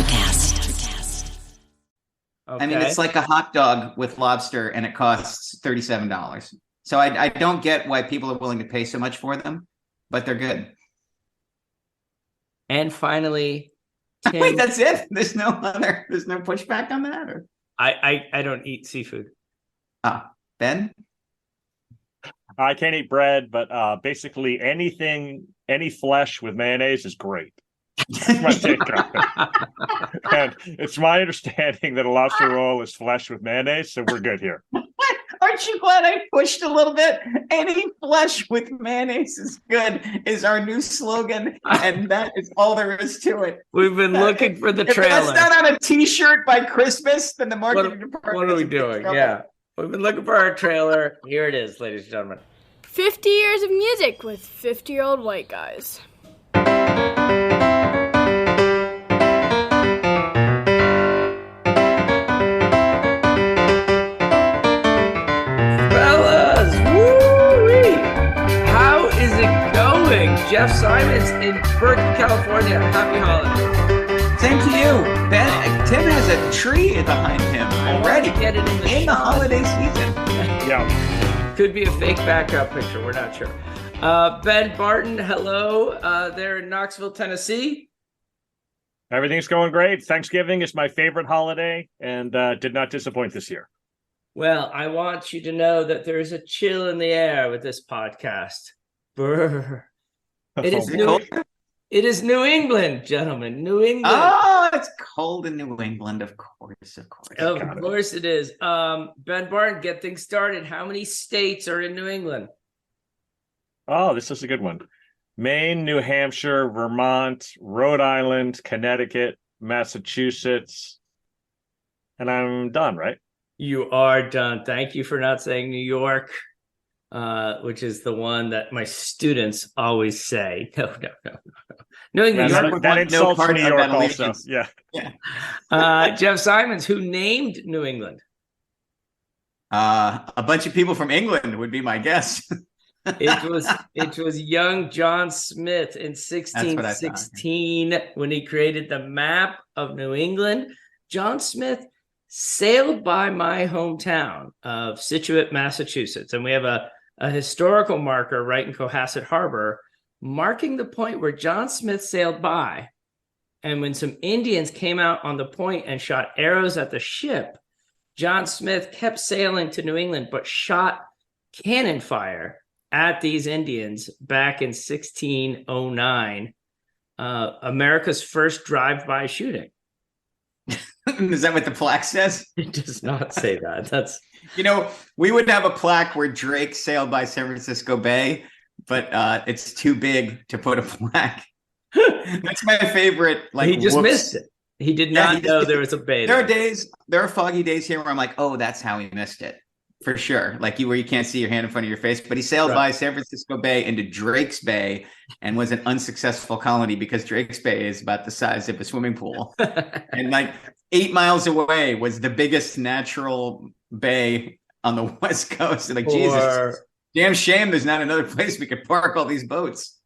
Electrocast. Okay. I mean, it's like a hot dog with lobster, and it costs $37. So I don't get why people are willing to pay so much for them, but they're good. And finally, Tim. Wait, that's it? There's no pushback on that? Or? I don't eat seafood. Ben? I can't eat bread, but basically any flesh with mayonnaise is great. That's my take on it. And it's my understanding that a lobster roll is flesh with mayonnaise, so we're good here. Aren't you glad I pushed a little bit? Any flesh with mayonnaise is good is our new slogan, and that is all there is to it. We've been looking for the trailer. If that's not on a T-shirt by Christmas, then the marketing department. What are we doing? Yeah. We've been looking for our trailer. Here it is, ladies and gentlemen. 50 years of music with 50-year-old white guys. Fellas, woo-wee! How is it going? Jeff Simons in Berkeley, California. Happy holidays. Same to you, Ben. Tim has a tree behind him already. Get it in the holiday season. Yeah. Could be a fake backup picture. We're not sure. Ben Barton, hello. There in Knoxville, Tennessee. Everything's going great. Thanksgiving is my favorite holiday and did not disappoint this year. Well, I want you to know that there is a chill in the air with this podcast. Brr. It is New England, gentlemen. New England. Oh, it's cold in New England, of course. Of course it is. Ben Barton, get things started. How many states are in New England? Oh, this is a good one. Maine, New Hampshire, Vermont, Rhode Island, Connecticut, Massachusetts. And I'm done, right? You are done. Thank you for not saying New York, which is the one that my students always say. No. New England. That insults New York also. Yeah. Jeff Simons, who named New England? A bunch of people from England would be my guess. It was young John Smith in 1616 when he created the map of New England. John Smith sailed by my hometown of Scituate, Massachusetts, and we have a historical marker right in Cohasset Harbor marking the point where John Smith sailed by. And when some Indians came out on the point and shot arrows at the ship, John Smith kept sailing to New England but shot cannon fire at these Indians back in 1609, America's first drive-by shooting. Is that what the plaque says? It does not say that. That's we would have a plaque where Drake sailed by San Francisco Bay, but it's too big to put a plaque. That's my favorite. He just missed it. He did not know there was a bay. There are foggy days here where I'm like, oh, that's how he missed it. For sure. Like where you can't see your hand in front of your face, but he sailed by San Francisco Bay into Drake's Bay and was an unsuccessful colony because Drake's Bay is about the size of a swimming pool. And like 8 miles away was the biggest natural bay on the West Coast. And like, Jesus, damn shame there's not another place we could park all these boats.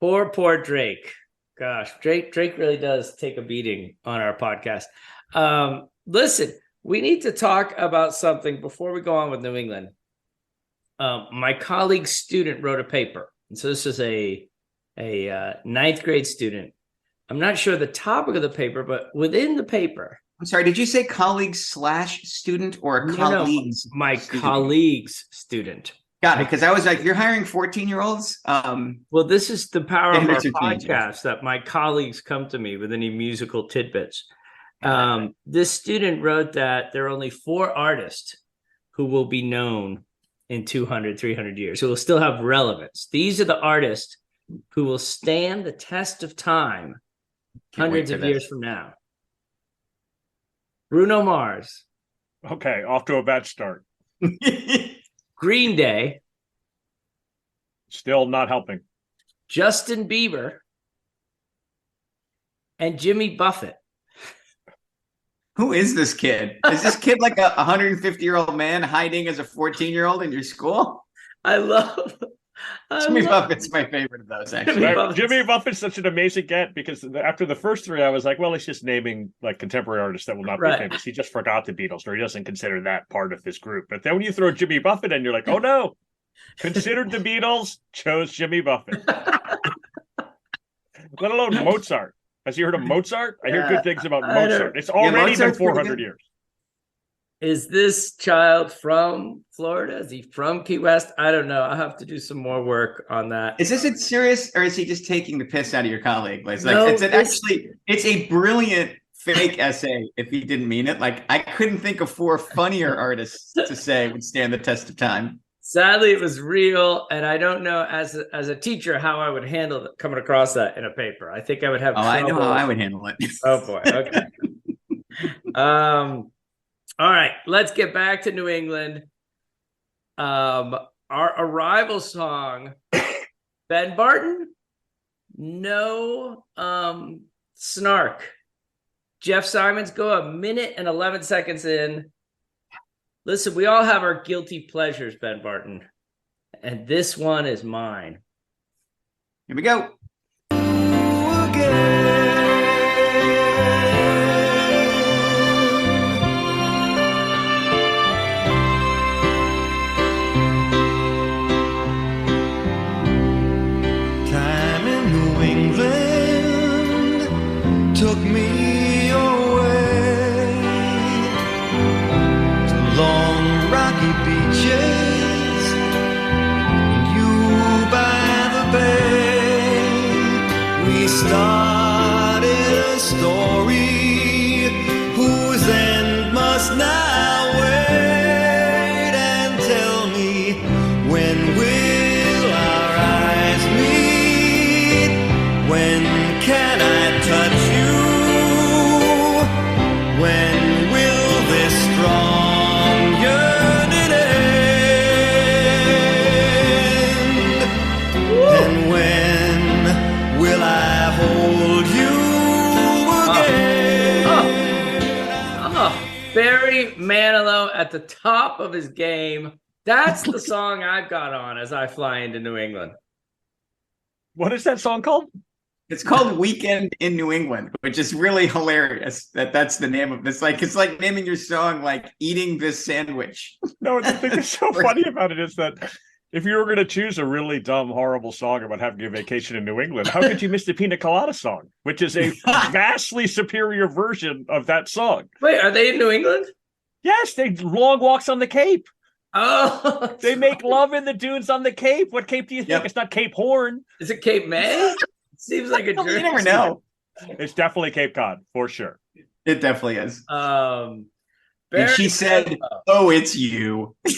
Poor Drake. Gosh, Drake really does take a beating on our podcast. Listen, we need to talk about something before we go on with New England. My colleague's student wrote a paper. And so this is a ninth grade student. I'm not sure the topic of the paper, but within the paper. I'm sorry, did you say colleague/student or a colleague's? No, my colleague's student. Got it, because I was like, you're hiring 14-year-olds? Well, this is the power of our podcast, that my colleagues come to me with any musical tidbits. This student wrote that there are only 4 artists who will be known in 200, 300 years, who will still have relevance. These are the artists who will stand the test of time hundreds of years from now. Bruno Mars. Okay, off to a bad start. Green Day. Still not helping. Justin Bieber. And Jimmy Buffett. Who is this kid? Is this kid like a 150-year-old man hiding as a 14-year-old in your school? I love Jimmy Buffett's my favorite of those, actually. Jimmy Buffett's such an amazing get because after the first three, I was like, well, he's just naming like contemporary artists that will not be famous. He just forgot the Beatles, or he doesn't consider that part of his group. But then when you throw Jimmy Buffett in, you're like, oh no, considered the Beatles, chose Jimmy Buffett. Let alone Mozart. Has you heard of Mozart? I hear good things about Mozart. It's already been 400 years. Is this child from Florida? Is he from Key West? I don't know. I'll have to do some more work on that. Is this serious, or is he just taking the piss out of your colleague? Like, it's a brilliant fake essay if he didn't mean it. Like, I couldn't think of 4 funnier artists to say would stand the test of time. Sadly, it was real, and I don't know as a teacher how I would handle coming across that in a paper. I think I would have trouble. I know how I would handle it. Oh boy. Okay. All right, let's get back to New England. Our arrival song, Ben Barton, no snark. Jeff Simons, go 1 minute and 11 seconds in. Listen, we all have our guilty pleasures, Ben Barton, and this one is mine. Here we go. Took me away to long rocky beaches, and you by the bay. We started a story whose end must now wait. And tell me, when will our eyes meet? When can I touch you? When will this strong yearning end? And when will I hold you again? Barry Manilow at the top of his game. That's the song I've got on as I fly into New England. What is that song called? It's called Weekend in New England, which is really hilarious that's the name of this. Like, it's like naming your song like Eating This Sandwich. No, the thing that's so funny about it is that if you were going to choose a really dumb, horrible song about having a vacation in New England, how could you miss the Pina Colada song, which is a vastly superior version of that song? Wait, are they in New England? Yes, they long walks on the Cape. Oh, they make love in the dunes on the Cape. What Cape do you think? Yep. It's not Cape Horn. Is it Cape May? Seems like a Jersey. You never know. It's definitely Cape Cod for sure. It definitely is. And she said, "Oh, it's you." Which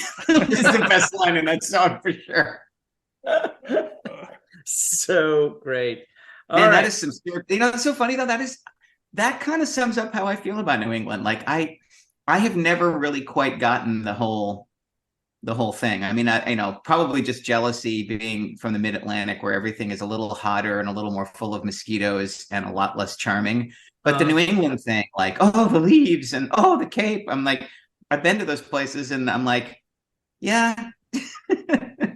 is the best line in that song for sure. So great. That is some. It's so funny though. That kind of sums up how I feel about New England. Like I have never really quite gotten the whole thing. I mean, probably just jealousy being from the mid-Atlantic where everything is a little hotter and a little more full of mosquitoes and a lot less charming. But the New England thing, like, oh, the leaves and oh, the Cape. I'm like, I've been to those places and I'm like, yeah.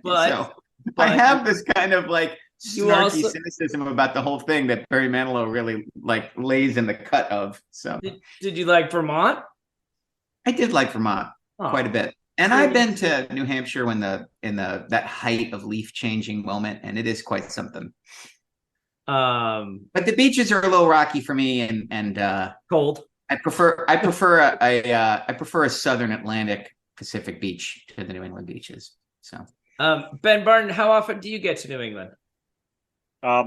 But I have this kind of like snarky cynicism about the whole thing that Barry Manilow really like lays in the cut of. So did you like Vermont? I did like Vermont quite a bit. And I've been to New Hampshire in that height of leaf changing moment, and it is quite something. But the beaches are a little rocky for me, and cold. I prefer a Southern Atlantic Pacific beach to the New England beaches. So, Ben Barton, how often do you get to New England?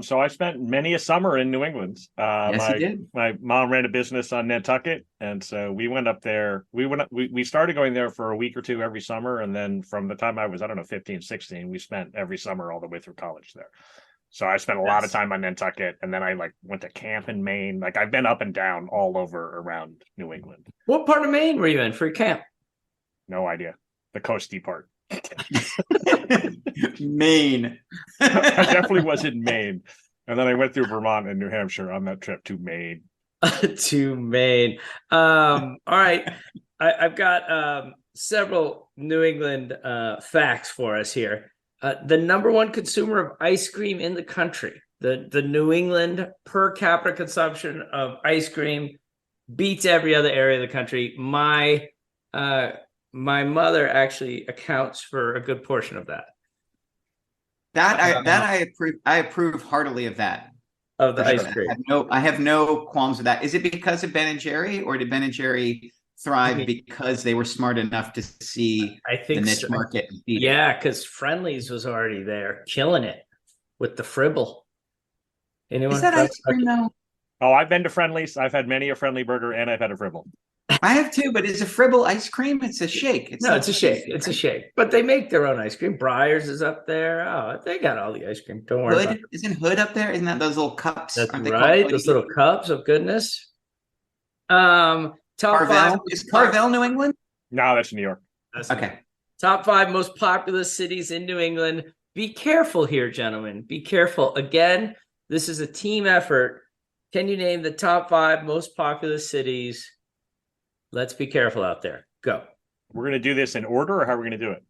So I spent many a summer in New England. Yes, you did. My mom ran a business on Nantucket, and so we went up there. We started going there for a week or two every summer, and then from the time I was, 15, 16, we spent every summer all the way through college there. So I spent a lot of time on Nantucket, and then I went to camp in Maine. Like I've been up and down all over around New England. What part of Maine were you in for your camp? No idea. The coasty part. Maine. I definitely was in Maine. And then I went through Vermont and New Hampshire on that trip to Maine. To Maine. All right. I've got several New England facts for us here. the number one consumer of ice cream in the country. The New England per capita consumption of ice cream beats every other area of the country. My mother actually accounts for a good portion of that. I approve heartily of that. Of the ice cream. I have no qualms with that. Is it because of Ben and Jerry, or did Ben and Jerry thrive because they were smart enough to see the niche market and beat it? Yeah, because Friendly's was already there, killing it with the Fribble. Anyone? Is that ice cream though? Oh, I've been to Friendly's. I've had many a Friendly burger, and I've had a Fribble. I have too, but is a Fribble ice cream? It's a shake. It's a shake. It's a shake. But they make their own ice cream. Breyers is up there. Oh, they got all the ice cream. Don't worry about it. Isn't Hood up there? Isn't that those little cups? That's right. Those little cups of goodness. Top Carvel? 5. Is Carvel New England? No, that's New York. Okay. Top 5 most populous cities in New England. Be careful here, gentlemen. Be careful. Again, this is a team effort. Can you name the top 5 most populous cities? Let's be careful out there. Go. We're going to do this in order, or how are we going to do it?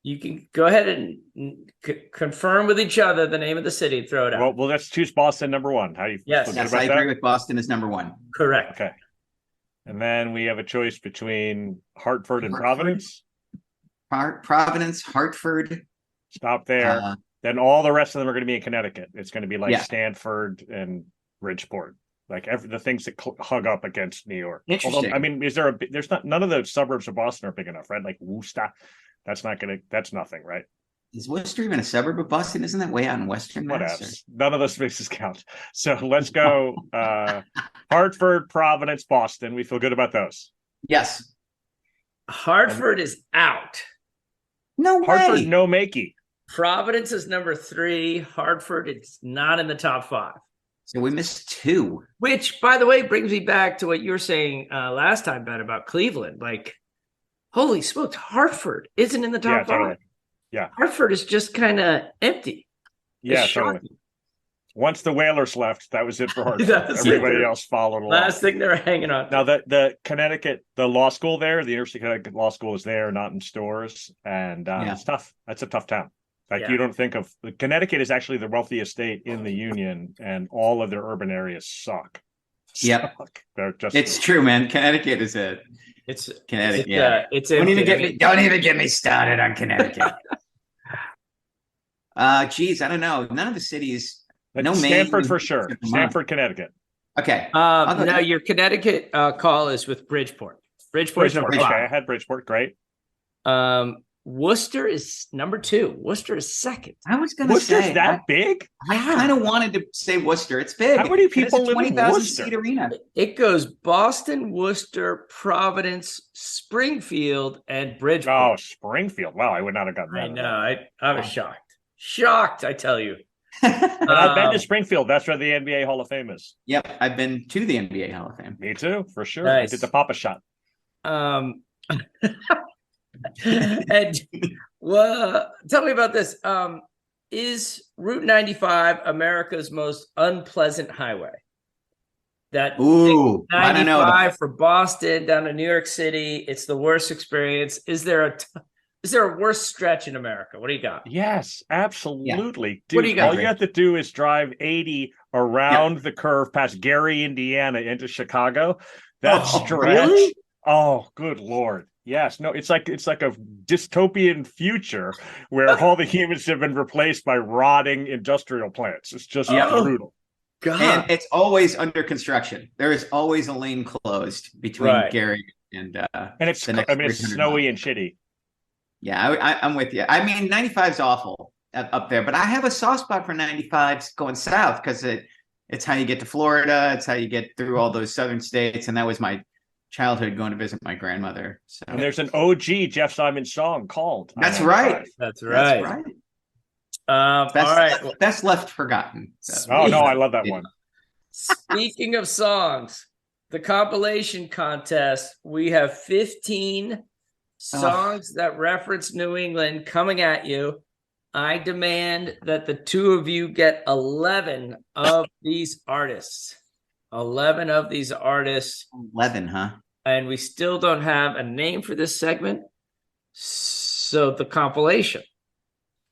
You can go ahead and confirm with each other the name of the city and throw it out. Well, let's choose Boston number 1. How do you Yes, I agree with Boston as number 1. Correct. Okay. And then we have a choice between Hartford and Providence. Providence, Hartford. Stop there. Then all the rest of them are going to be in Connecticut. It's going to be like Stanford and Bridgeport. Like the things that hug up against New York. Interesting. Although, I mean, there's not, none of the suburbs of Boston are big enough, right? Like Worcester, that's nothing, right? Is Worcester even a suburb of Boston? Isn't that way out in Western Mass? Whatever. None of those spaces count. So let's go Hartford, Providence, Boston. We feel good about those. Yes. Hartford is out. No way. Hartford, no makey. Providence is number 3. Hartford, it's not in the top 5. So we missed 2. Which, by the way, brings me back to what you were saying last time, Ben, about Cleveland. Like, holy smokes, Hartford isn't in the top 5. Totally. Yeah. Hartford is just kind of empty. Yeah, totally. Once the Whalers left, that was it for Hartford. Everybody else followed along. Last thing they were hanging on. Now, the Connecticut, the law school there, the University of Connecticut Law School is there, not in stores. And it's tough. That's a tough town. Like you don't think of Connecticut is actually the wealthiest state in the union, and all of their urban areas suck. Yep, they're just. It's true, man. Connecticut is it. It's Connecticut. Don't even get me started on Connecticut. Geez, I don't know. None of the cities. No, Stanford for sure. Stanford, Connecticut. Okay. Now your Connecticut call is with Bridgeport. Bridgeport. Okay, I had Bridgeport. Great. Worcester is number 2. Worcester is second. I was going to say Worcester's that big. I kind of wanted to say Worcester. It's big. How many people live in 20,000 Worcester? seat arena. It goes Boston, Worcester, Providence, Springfield, and Bridgeport. Oh, Springfield! Wow, I would not have gotten that. I know. I was shocked. I tell you. I've been to Springfield. That's where the NBA Hall of Fame is. Yep, I've been to the NBA Hall of Fame. Me too, for sure. Nice. I did the Papa shot. And tell me about this. Is Route 95 America's most unpleasant highway? That 95 for Boston down to New York City, it's the worst experience. Is there a worse stretch in America? What do you got? Yes, absolutely. Yeah. Dude, what do you got? All you have to do is drive 80 around the curve past Gary, Indiana into Chicago. That stretch. Really? Oh, good Lord. Yes, no, it's like a dystopian future where all the humans have been replaced by rotting industrial plants. It's just brutal. God. And it's always under construction. There is always a lane closed between Gary and it's snowy and shitty. Yeah, I'm with you. I mean, 95 is awful up there, but I have a soft spot for 95 going south because it's how you get to Florida. It's how you get through all those southern states, and that was my childhood going to visit my grandmother. So. And there's an OG Jeff Simons song called. That's right. That's right. All right. Best left forgotten. So. Oh no, I love that one. Speaking of songs, the compilation contest, we have 15 songs that reference New England coming at you. I demand that the two of you get 11 of these artists. 11 of these artists. 11, huh? And we still don't have a name for this segment. So the compilation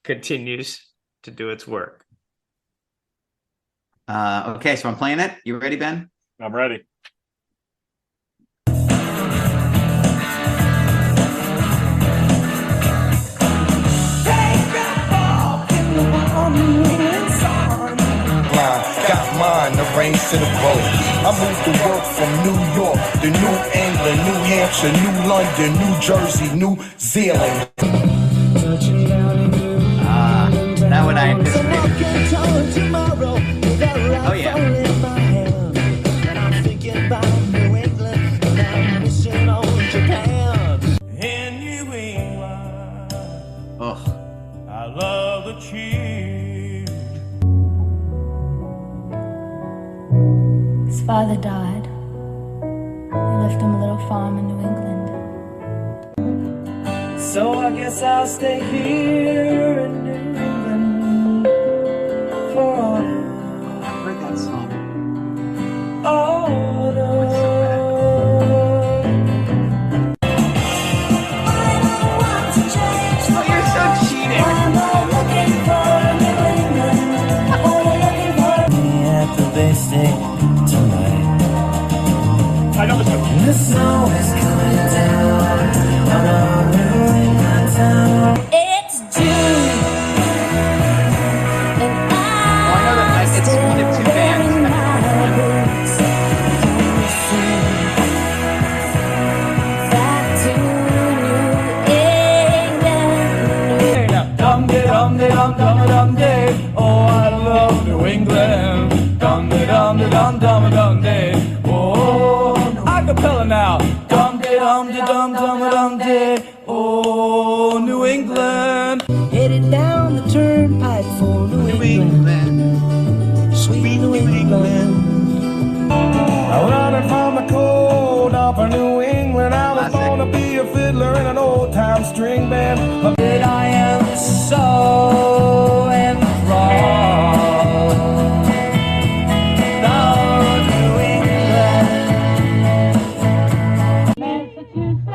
continues to do its work. Okay, so I'm playing it. You ready, Ben? I'm ready. Got mine, the reins to the road. I moved to work from New York to New England, New Hampshire, New London, New Jersey, New Zealand. That one I anticipated. Oh yeah. Oh, I love the cheese. His father died. He left him a little farm in New England. So I guess I'll stay here in New England for I heard that song. all the Oh, you're so cheating. at the basic tonight. I know this one. The snow is coming down on our New England town. It's June, and I know that it's one of two bands. back to New England. Dum-de-dum-de-dum-dum-dum-de. Oh, I love New England. Dum-de-dum-de-dum-dum-dum-de. Oh, acapella now. Dum-de-dum-de-dum-dum-dum-de. Oh, New England. Headed down the turnpike for New England. Sweet New England. I'm running from the cold up in New England. I was born to be a fiddler in an old-time string band. But I am so enthralled. Down New England. Massachusetts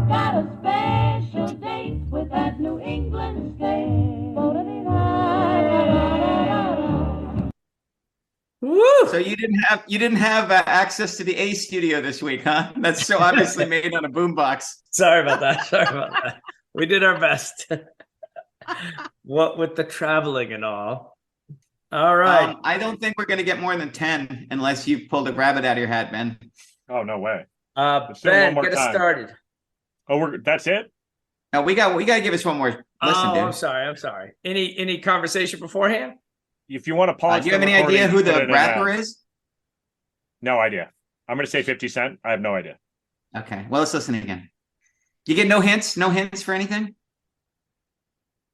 got a special date with that New England state. Woo! So you didn't have access to the A studio this week, huh? That's so obviously made on a boombox. Sorry about that. We did our best. What with the traveling and all. All right. I don't think we're going to get more than 10 unless you pulled a rabbit out of your hat, Ben. Oh, no way. Let's do it Ben, one more get us time. started. Oh, that's it? No, we got to give us one more listen, dude. I'm sorry. Any conversation beforehand? If you want to pause, Do you have any recording, idea who put it the in rapper that. is? No idea. I'm going to say 50 Cent. I have no idea. Okay, well, let's listen again. You get no hints? No hints for anything?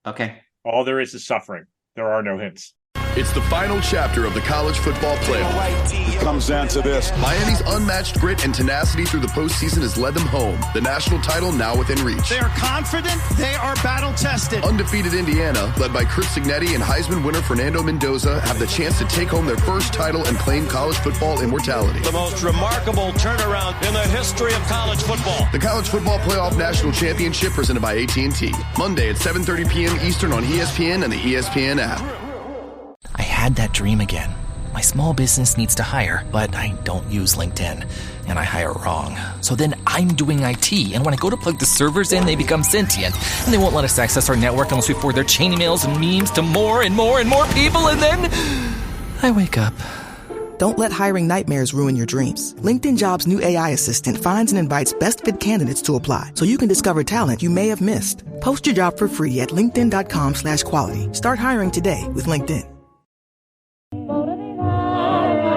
Okay. All there is suffering. There are no hints. It's the final chapter of the college football playoff. It comes down to this. Miami's unmatched grit and tenacity through the postseason has led them home. The national title now within reach. They are confident. They are battle-tested. Undefeated Indiana, led by Chris Signetti and Heisman winner Fernando Mendoza, have the chance to take home their first title and claim college football immortality. The most remarkable turnaround in the history of college football. The College Football Playoff National Championship presented by AT&T. Monday at 7:30 p.m. Eastern on ESPN and the ESPN app. I had that dream again. My small business needs to hire, but I don't use LinkedIn, and I hire wrong. So then I'm doing IT, and when I go to plug the servers in, they become sentient, and they won't let us access our network unless we forward their chain emails and memes to more and more and more people, and then I wake up. Don't let hiring nightmares ruin your dreams. LinkedIn Jobs' new AI assistant finds and invites best fit candidates to apply so you can discover talent you may have missed. Post your job for free at linkedin.com/quality. Start hiring today with LinkedIn. All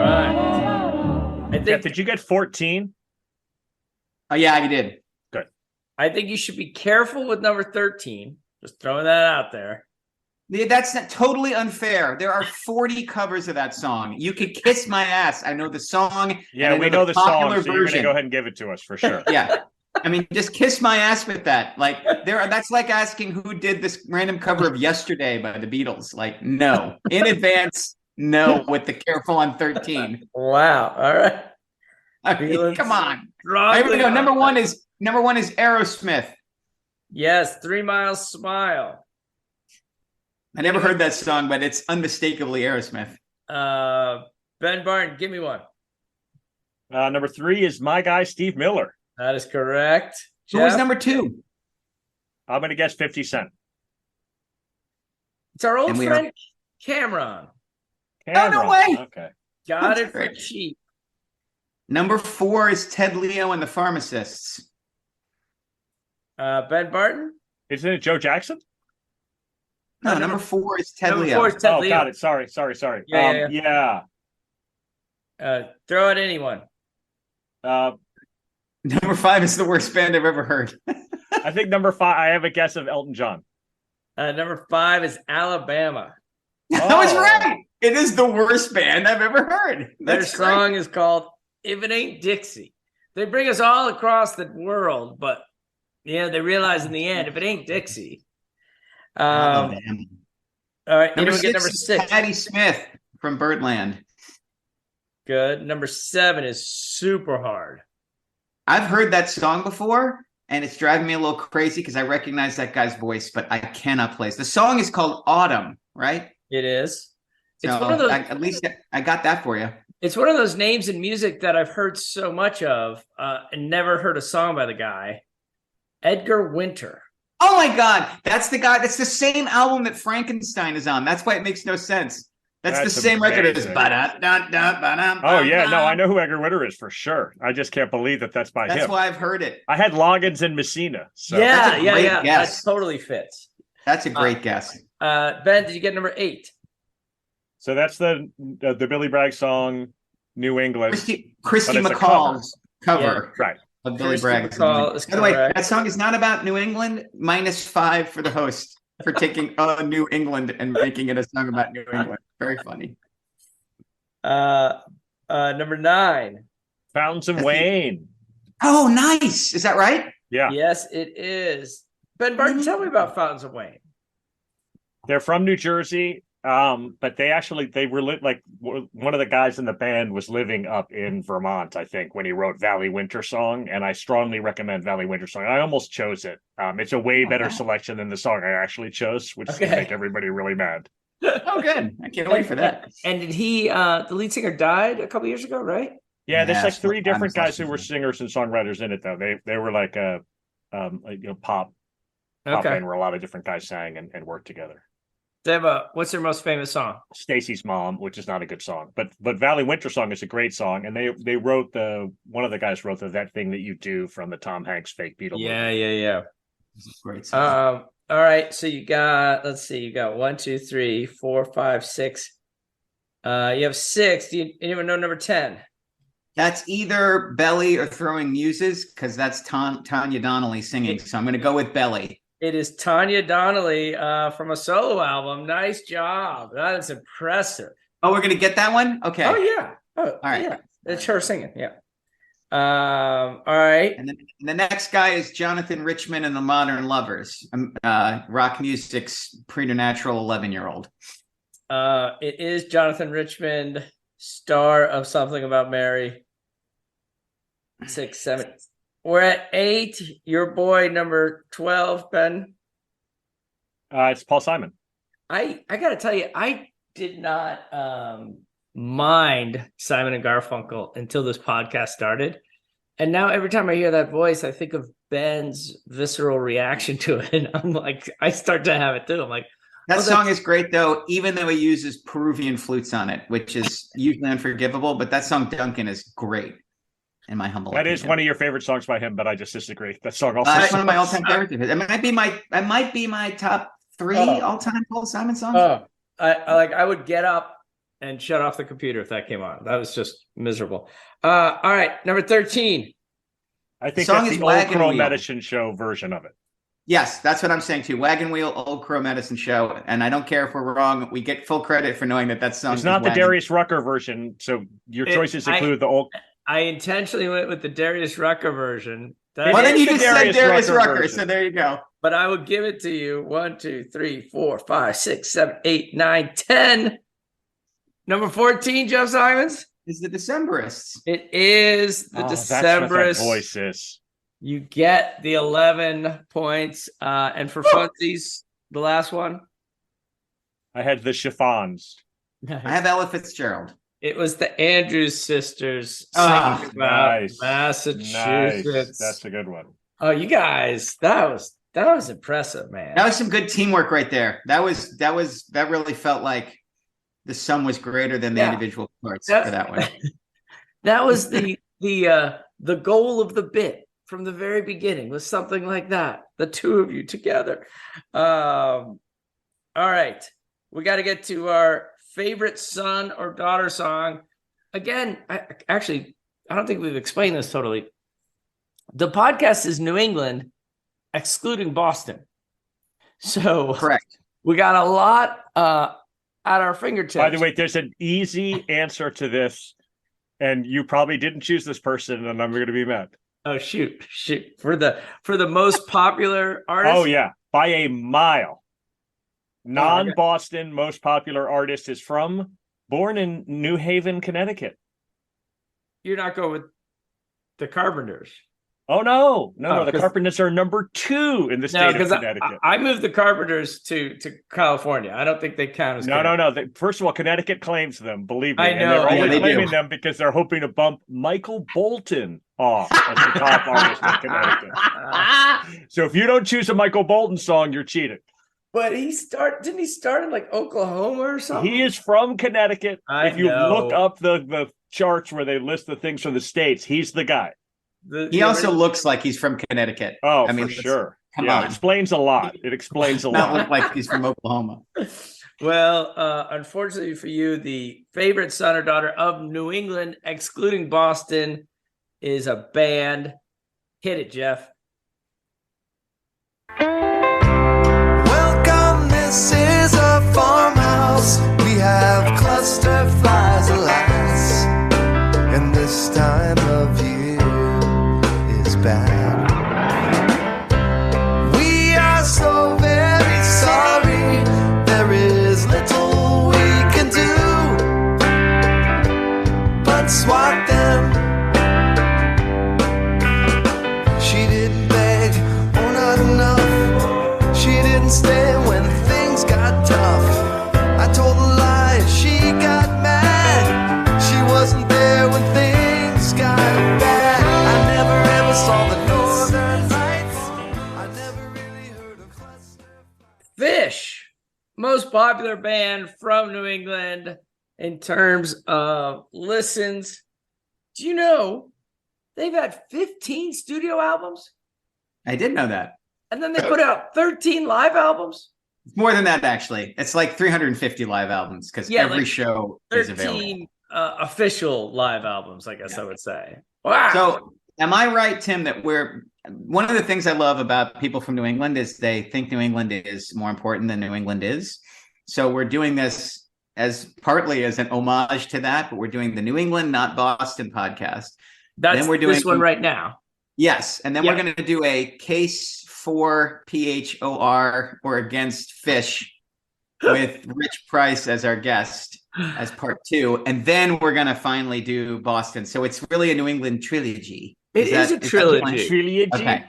right. Jeff, did you get 14? Oh, yeah, I did. Good. I think you should be careful with number 13. Just throwing that out there. Yeah, that's not totally unfair. There are 40 covers of that song. You could kiss my ass. I know the song. Yeah, we know the song, so you're going to go ahead and give it to us for sure. Yeah. I mean, just kiss my ass with that. Like, that's like asking who did this random cover of Yesterday by the Beatles. Like, no. In advance, no, with the careful on 13. Wow. All right. I mean, come on. Here we go. Number one is Aerosmith. Yes, 3 Mile Smile. I never heard that song, but it's unmistakably Aerosmith. Ben Barton, give me one. Number 3 is my guy, Steve Miller. That is correct. Who was Jeff? number 2? I'm going to guess 50 Cent. It's our old friend Cameron. Oh, no way. Okay. Got it for cheap. Number 4 is Ted Leo and the Pharmacists. Ben Barton? Isn't it Joe Jackson? No, number 4 is Ted number Leo. 4 is Ted Leo. Got it. Sorry. Yeah. Throw at anyone. Number 5 is the worst band I've ever heard. I think number 5, I have a guess of Elton John. Number 5 is Alabama. That was right. It is the worst band I've ever heard. Their song is called If It Ain't Dixie. They bring us all across the world, but they realize in the end, if it ain't Dixie. All right, number 6 is Patti Smith from Birdland. Good. Number 7 is Super Hard. I've heard that song before, and it's driving me a little crazy because I recognize that guy's voice, but I cannot place. The song is called Autumn, right? It is. It's so one of those. At least I got that for you. It's one of those names in music that I've heard so much of and never heard a song by the guy. Edgar Winter. Oh my God. That's the guy. That's the same album that Frankenstein is on. That's why it makes no sense. That's the same record as Oh, yeah. No, I know who Edgar Winter is for sure. I just can't believe that's by him. That's why I've heard it. I had Loggins in Messina. So. Yeah. That totally fits. That's a great guess. Ben, did you get number 8? So that's the Billy Bragg song, New England. Christy McCall's cover. Yeah. Right. Of Billy Bragg. By the way, that song is not about New England. -5 for the host for taking New England and making it a song about New England. Very funny. Number 9. Fountains of Wayne. Oh, nice. Is that right? Yeah. Yes, it is. Ben Barton, tell me about Fountains of Wayne. They're from New Jersey. But they were like one of the guys in the band was living up in Vermont, I think, when he wrote Valley Winter Song, and I strongly recommend Valley Winter Song. I almost chose it. It's a way better selection than the song I actually chose, which is going to make everybody really mad. Oh, good. I can't wait for that. And did he, the lead singer died a couple years ago, right? Yeah, there's like 3 different guys who were singers and songwriters in it, though. They were like pop band where a lot of different guys sang and worked together. They have what's their most famous song? Stacy's Mom, which is not a good song, but Valley Winter Song is a great song, and they wrote one of the guys wrote That Thing That You Do from the Tom Hanks fake Beatle movie. Yeah. Great song. All right, so you got 1, 2, 3, 4, 5, 6. You have 6. Do you anyone know number 10? That's either Belly or Throwing Muses, because that's Tanya Donnelly singing. So I'm going to go with Belly. It is Tanya Donnelly from a solo album. Nice job. That is impressive. Oh, we're going to get that one? Okay. Oh, yeah. All right. Yeah. It's her singing. Yeah. All right. And then the next guy is Jonathan Richman and the Modern Lovers, rock music's preternatural 11-year-old. It is Jonathan Richman, star of Something About Mary. 6, 7. We're at 8. Your boy, number 12, Ben. It's Paul Simon. I got to tell you, I did not mind Simon and Garfunkel until this podcast started. And now every time I hear that voice, I think of Ben's visceral reaction to it. And I'm like, I start to have it too. I'm like, that song is great, though, even though he uses Peruvian flutes on it, which is usually unforgivable. But that song, Duncan, is great. In my humble opinion. Is one of your favorite songs by him, but I just disagree. That song also it's one of my all-time favorites. It might be my top 3 all-time Paul Simon songs. I would get up and shut off the computer if that came on. That was just miserable. All right, number 13. I think that's the Old Crow Medicine Show version of it. Yes, that's what I'm saying too. Wagon Wheel, Old Crow Medicine Show, and I don't care if we're wrong. We get full credit for knowing that song. It's not the Darius Rucker version, so your choices include the old. I intentionally went with the Darius Rucker version. Well, then you just said Darius Rucker, so there you go. But I would give it to you. 1, 2, 3, 4, 5, 6, 7, 8, 9, 10. Number 14, Jeff Simons. Is the Decemberists. It is the Decemberists. That's what that voice is. You get the 11 points. And for funsies, the last one. I had the Chiffons. I have Ella Fitzgerald. It was the Andrews sisters Ah, singing about Nice. Massachusetts. Nice. That's a good one. Oh, you guys, that was impressive, man. That was some good teamwork right there. That really felt like the sum was greater than the individual parts for that one. That was the goal of the bit from the very beginning, was something like that. The two of you together. All right. We got to get to our favorite son or daughter song. Again, I don't think we've explained this totally. The podcast is New England, excluding Boston. So correct. We got a lot at our fingertips. By the way, there's an easy answer to this, and you probably didn't choose this person, and I'm going to be mad. Oh, shoot. For the most popular artist? Oh, yeah. By a mile. Non-Boston most popular artist is born in New Haven, Connecticut. You're not going with the Carpenters. Oh, no. The Carpenters are number 2 in the state of Connecticut. I moved the Carpenters to California. I don't as No. First of all, Connecticut claims them, believe me. I know. And they're only claiming them because they're hoping to bump Michael Bolton off as the top artist in Connecticut. So if you don't choose a Michael Bolton song, you're cheating. But didn't he start in like Oklahoma or something? He is from Connecticut. If you know. look up the charts where they list the things from the states, he's the guy. He also looks like he's from Connecticut. Oh, for sure. Come on. It explains a lot. It explains a lot. Not look like he's from Oklahoma. Well, unfortunately for you, the favorite son or daughter of New England, excluding Boston, is a band. Hit it, Jeff. Welcome, this is a farmhouse. We have cluster flies, alas, and this time of year is bad. We are so very sorry. There is little we can do but swat them. She didn't beg, or not enough. She didn't stay when things got tough. I told a lie, she got mad. She wasn't there when things got bad. I never ever saw the northern lights. I never really heard of cluster. Phish, most popular band from New England in terms of listens. Do you know they've had 15 studio albums? I did know that. And then they put out 13 live albums? More than that, actually. It's like 350 live albums because every show is available. 13 official live albums, I guess I would say. Wow. So am I right, Tim, that one of the things I love about people from New England is they think New England is more important than New England is. So we're doing this partly as an homage to that, but we're doing the New England, not Boston podcast. That's we're doing this one right now. Yes. And then we're going to do a case for PHOR or against Phish with Rich Price as our guest as part 2. And then we're going to finally do Boston. So it's really a New England trilogy. It is a trilogy. Okay.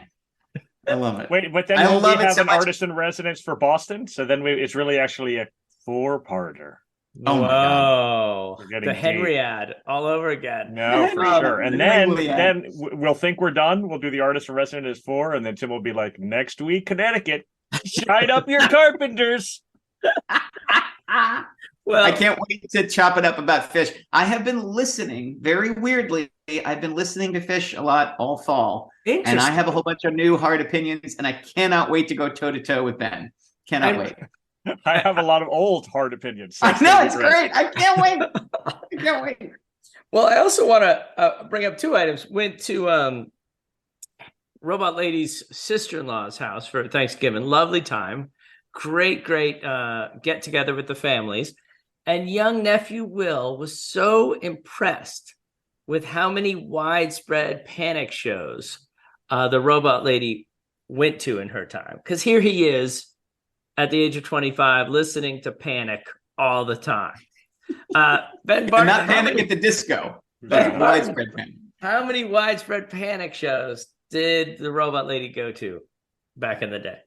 I love it. Wait, but then we'll have an artist in residence for Boston. So then it's really actually a 4-parter. Oh my God. We're The getting Henry deep. ad all over again. No, for sure. And then we'll think we're done. We'll do the artist in residence as 4, and then Tim will be like, next week, Connecticut, shine up your Carpenters. Well, I can't wait to chop it up about Phish. I have been listening, very weirdly, I've been listening to Phish a lot all fall. And I have a whole bunch of new hard opinions, and I cannot wait to go toe-to-toe with Ben. Cannot wait. I have a lot of old hard opinions. So I know, it's great. I can't wait. I can't wait. Well, I also want to bring up 2 items. Went to Robot Lady's sister-in-law's house for Thanksgiving. Lovely time. Great get together with the families. And young nephew Will was so impressed with how many widespread Panic shows the Robot Lady went to in her time. Because here he is at the age of 25 listening to Panic all the time. Ben Barton, not Panic at the Disco, but widespread Panic. How many widespread Panic shows did the Robot Lady go to back in the day?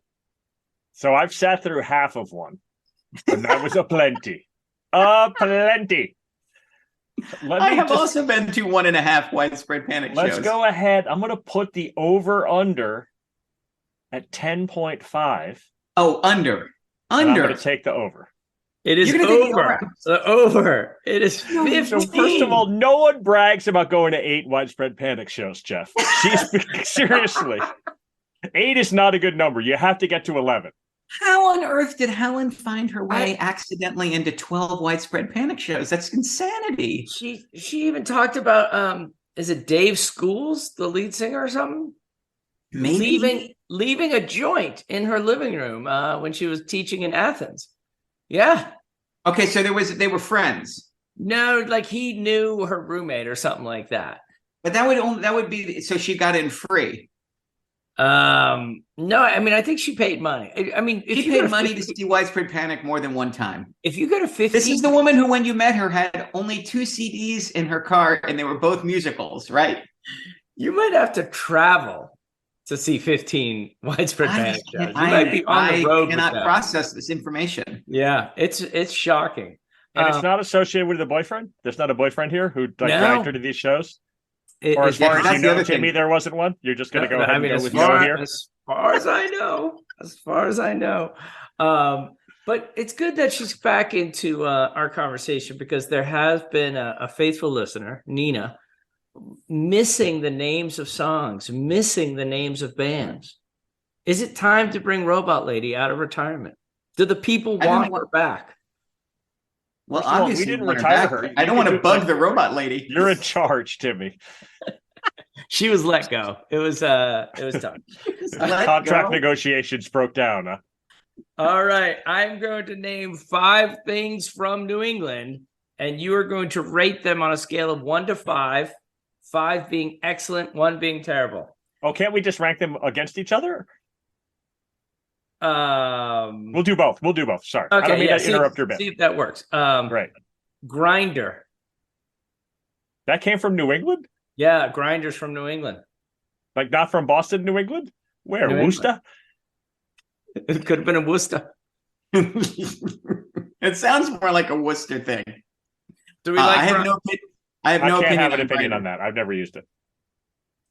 So I've sat through half of one. And that was a plenty. A plenty. I have also been to 1.5 Widespread Panic shows. Let's go ahead. I'm going to put the over-under at 10.5. Oh, under. And I'm going to take the over. It is over. The over. It is 15. So first of all, no one brags about going to 8 Widespread Panic shows, Jeff. Seriously. 8 is not a good number. You have to get to 11. How on earth did Helen find her way accidentally into 12 Widespread Panic shows? That's insanity. She even talked about is it Dave Schools, the lead singer or something? Maybe leaving a joint in her living room when she was teaching in Athens. Yeah. Okay, so they were friends. No, like he knew her roommate or something like that. But that would be so she got in free. No, I mean I think she paid money. I mean, if she paid money to see Widespread Panic more than one time. If you go to 15, this is the woman who, when you met her, had only 2 CDs in her car, and they were both musicals, right? You might have to travel to see 15 Widespread Panic shows. You might be on the road. I cannot process this information. Yeah, it's shocking. And it's not associated with a boyfriend? There's not a boyfriend here who dragged her to these shows? Or as far as you know, Timmy, there wasn't one? You're just going to go ahead and go with no here? As far as I know. But it's good that she's back into our conversation because there has been a faithful listener, Nina, missing the names of songs, missing the names of bands. Is it time to bring Robot Lady out of retirement? Do the people want her back? Well, obviously, we didn't retire her. I don't want to bug the Robot Lady. You're in charge, Timmy. She was let go. It was tough. Contract negotiations broke down. Huh? All right. I'm going to name 5 things from New England, and you are going to rate them on a scale of 1 to 5. 5 being excellent, 1 being terrible. Oh, can't we just rank them against each other? We'll do both. Sorry. Okay, I don't mean to interrupt your bit. See if that works. Right. Grinder. That came from New England? Yeah, Grinder's from New England. Like not from Boston, New England? Where? Worcester? It could have been in Worcester. It sounds more like a Worcester thing. Do we like? I have no can't have an opinion on that. I've never used it.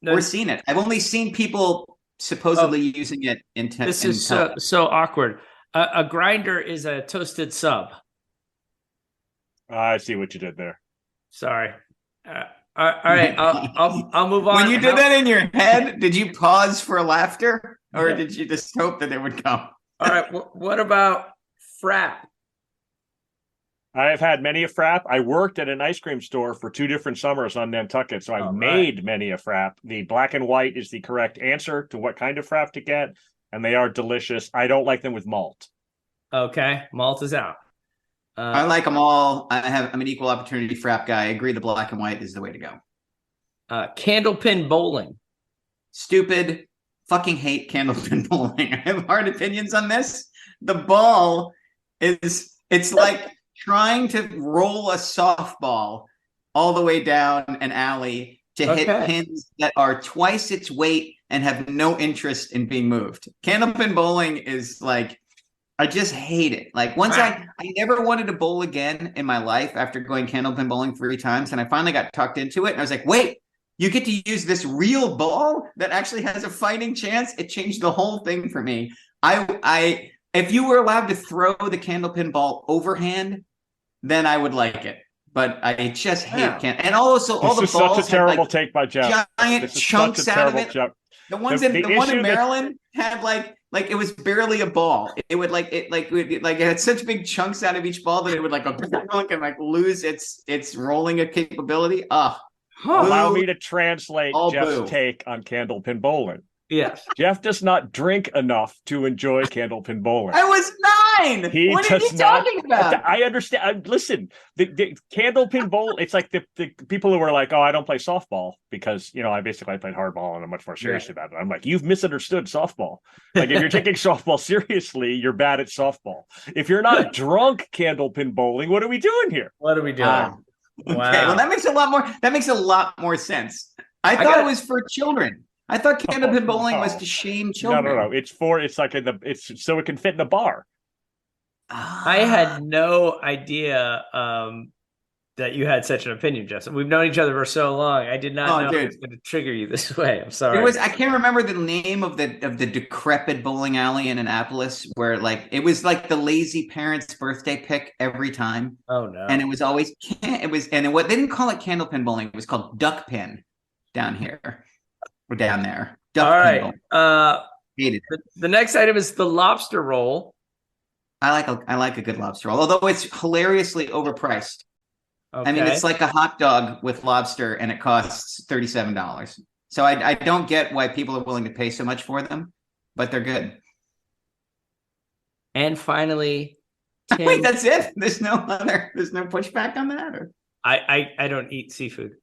Or seen it. I've only seen people supposedly using it in This is so awkward. A grinder is a toasted sub. I see what you did there. Sorry. All right, I'll move on. When you did that in your head, did you pause for laughter, or did you just hope that it would come? All right. What about frap? I have had many a frap. I worked at an ice cream store for 2 different summers on Nantucket, so I've made many a frap. The black and white is the correct answer to what kind of frap to get, and they are delicious. I don't like them with malt. Okay, malt is out. I like them all. I'm an equal opportunity frap guy. I agree the black and white is the way to go. Candlepin bowling. Stupid. Fucking hate candlepin bowling. I have hard opinions on this. The ball it's like trying to roll a softball all the way down an alley to hit pins that are twice its weight and have no interest in being moved. Candlepin bowling is like, I just hate it. Like once I never wanted to bowl again in my life after going candlepin bowling 3 times. And I finally got tucked into it. And I was like, wait, you get to use this real ball that actually has a fighting chance. It changed the whole thing for me. If you were allowed to throw the candlepin ball overhand, then I would like it. But I just hate and also all the balls. This is such a terrible take by Jeff. Giant chunks out of it. The one in Maryland had like it was barely a ball. It would it had such big chunks out of each ball that it would and lose its rolling capability. Allow me to translate Jeff's take on candlepin bowling. Yes. Jeff does not drink enough to enjoy candlepin bowling. I was 9. What are you talking about? I understand. Listen, the candlepin bowl, it's like the people who are like, oh, I don't play softball because, I basically played hardball and I'm much more serious about it. I'm like, you've misunderstood softball. Like if you're taking softball seriously, you're bad at softball. If you're not drunk candlepin bowling, what are we doing here? What are we doing? Wow. Okay, well, that makes a lot more sense. I thought it was for children. I thought candlepin bowling was to shame children. No. It's so it can fit in a bar. I had no idea that you had such an opinion, Justin. We've known each other for so long. I did not know it was going to trigger you this way. I'm sorry. I can't remember the name of the decrepit bowling alley in Annapolis where like it was like the lazy parents' birthday pick every time. Oh no. And it was always they didn't call it candlepin bowling, it was called duck pin down here. Or down there. Duck All pin right. bowling. Hated it. The next item is the lobster roll. I like a good lobster roll, although it's hilariously overpriced. Okay. I mean, it's like a hot dog with lobster, and it costs $37. So I don't get why people are willing to pay so much for them, but they're good. And finally, Tim, wait, that's it? There's no pushback on that? Or? I don't eat seafood.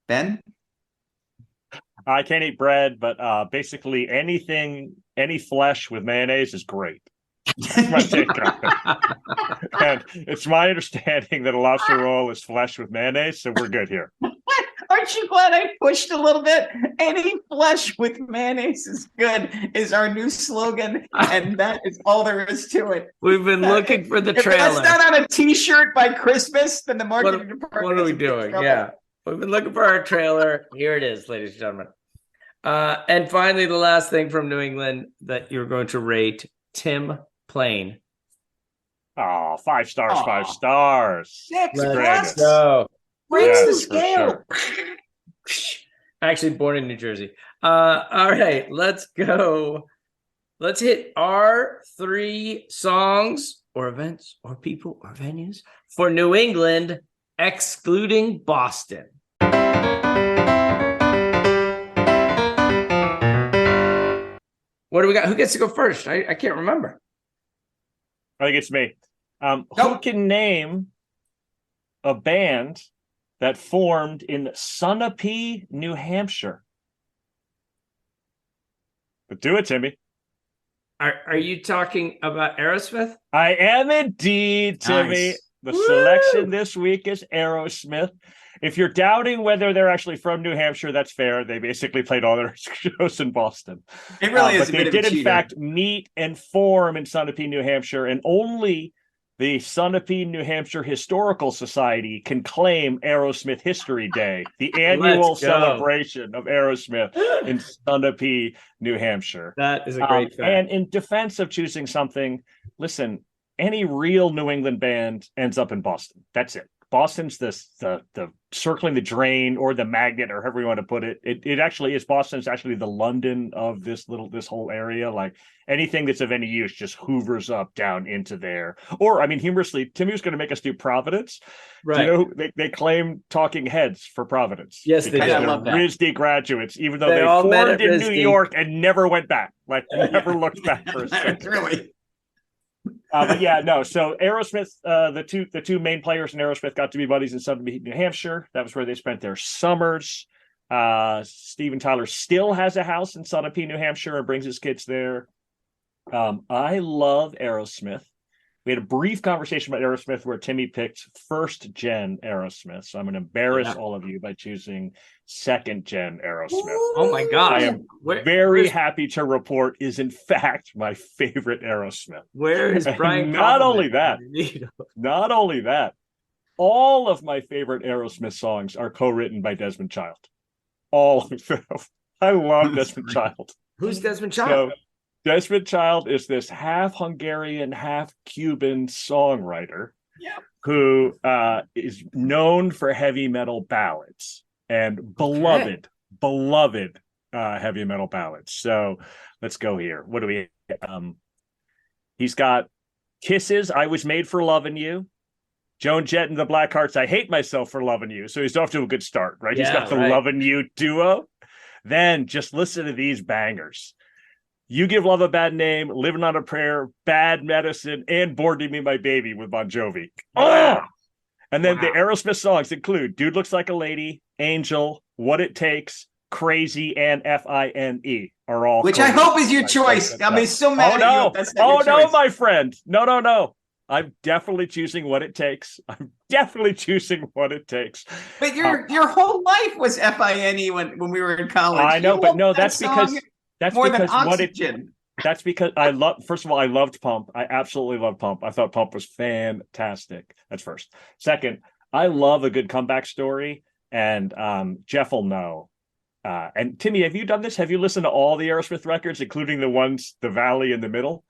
Ben? I can't eat bread, but basically any flesh with mayonnaise is great. That's my take on it. And it's my understanding that a lobster roll is flesh with mayonnaise, so we're good here. Aren't you glad I pushed a little bit? Any flesh with mayonnaise is good is our new slogan, and that is all there is to it. We've been looking for the trailer. If that's not on a T-shirt by Christmas, then the marketing department. What are we doing? Yeah, we've been looking for our trailer. Here it is, ladies and gentlemen. And finally, the last thing from New England that you're going to rate, Tim Plain. Oh, 5 stars, 5 stars. 6. Let's go. Breaks the scale. Actually born in New Jersey. All right, let's go. Let's hit our 3 songs or events or people or venues for New England, excluding Boston. What do we got? Who gets to go first? I can't remember. I think it's me. Who can name a band that formed in Sunapee, New Hampshire? But do it, Timmy. Are you talking about Aerosmith? I am indeed, Timmy. Nice. The selection this week is Aerosmith. If you're doubting whether they're actually from New Hampshire, that's fair. They basically played all their shows in Boston. It really is. But they did, in fact, meet and form in Sunapee, New Hampshire, and only the Sunapee, New Hampshire Historical Society can claim Aerosmith History Day, the annual celebration of Aerosmith in Sunapee, New Hampshire. That is a great fact. And in defense of choosing something, listen, any real New England band ends up in Boston. That's it. Boston's the circling the drain or the magnet or however you want to put it. It actually is. Boston's actually the London of this whole area. Like anything that's of any use just hoovers up down into there. Or I mean, humorously, Timmy was going to make us do Providence. Right. You know, they claim Talking Heads for Providence. Yes, they do. I love that. RISD graduates, even though They they all met formed at in New RISD. York and never went back. Like never looked back for a second. Really. But yeah, no. So Aerosmith, the two main players in Aerosmith got to be buddies in Sunapee, New Hampshire. That was where they spent their summers. Steven Tyler still has a house in Sunapee, New Hampshire, and brings his kids there. I love Aerosmith. We had a brief conversation about Aerosmith where Timmy picked first gen Aerosmith. So I'm going to embarrass all of you by choosing second gen Aerosmith. Oh my God. I am very happy to report is in fact my favorite Aerosmith. Where is Brian? Not only that, all of my favorite Aerosmith songs are co-written by Desmond Child. All of them. I love Desmond Child. Who's Desmond Child? So, Desmond Child is this half Hungarian, half Cuban songwriter who is known for heavy metal ballads and beloved heavy metal ballads. So let's go here. What do we he's got Kisses, I Was Made for Loving You. Joan Jett and the Blackhearts, I Hate Myself for Loving You. So he's off to a good start, right? He's got the Loving You duo. Then just listen to these bangers. You Give Love a Bad Name, Living on a Prayer, Bad Medicine, and Born to Be My Baby with Bon Jovi. Oh! And then the Aerosmith songs include Dude Looks Like a Lady, Angel, What It Takes, Crazy, and Fine are all. Which I hope is your choice. I'll be so mad at you. That's not your choice. My friend. No. I'm definitely choosing What It Takes. But your whole life was Fine when we were in college. I know, but no, that's because more than What It Oxygen. That's because first of all, I loved Pump. I absolutely loved Pump. I thought Pump was fantastic. That's first. Second, I love a good comeback story. And Jeff will know. And Timmy, have you done this? Have you listened to all the Aerosmith records, including the ones, the Valley in the middle?